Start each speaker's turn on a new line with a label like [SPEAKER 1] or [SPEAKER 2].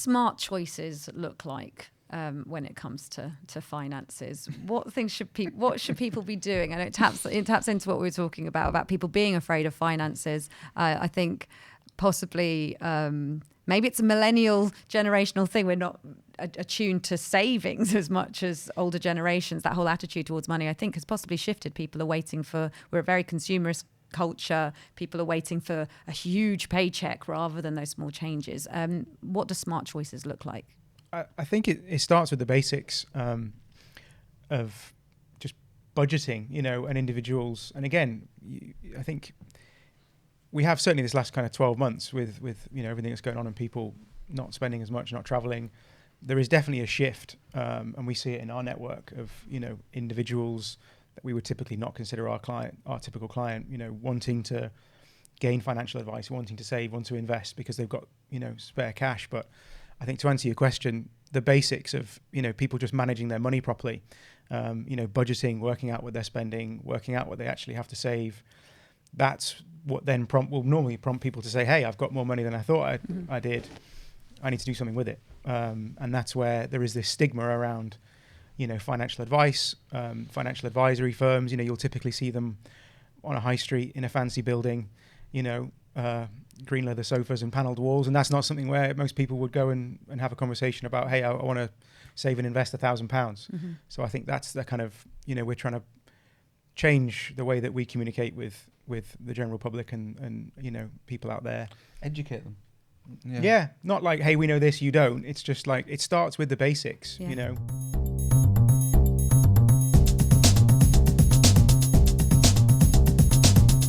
[SPEAKER 1] smart choices look like when it comes to finances? What should people be doing? And it taps into what we were talking about people being afraid of finances. I think possibly maybe it's a millennial generational thing. We're not attuned to savings as much as older generations. That whole attitude towards money, I think, has possibly shifted. People are waiting for, we're a very consumerist culture. People are waiting for a huge paycheck rather than those small changes. What do smart choices look like?
[SPEAKER 2] I think it starts with the basics of just budgeting, and individuals. And again, I think we have certainly this last kind of 12 months with everything that's going on and people not spending as much, not traveling. There is definitely a shift, and we see it in our network of individuals that we would typically not consider our typical client, wanting to gain financial advice, wanting to save, want to invest because they've got spare cash. But I think to answer your question, the basics of people just managing their money properly, budgeting, working out what they're spending, working out what they actually have to save. That's what then will normally prompt people to say, hey, I've got more money than I thought I did. I need to do something with it. And that's where there is this stigma around, financial advice, financial advisory firms. You'll typically see them on a high street in a fancy building, green leather sofas and panelled walls. And that's not something where most people would go and have a conversation about, hey, I want to save and invest £1,000. Mm-hmm. So I think that's the kind of, we're trying to change the way that we communicate with the general public and people out there.
[SPEAKER 3] Educate them.
[SPEAKER 2] Yeah. Not like, hey, we know this, you don't. It's just like, it starts with the basics,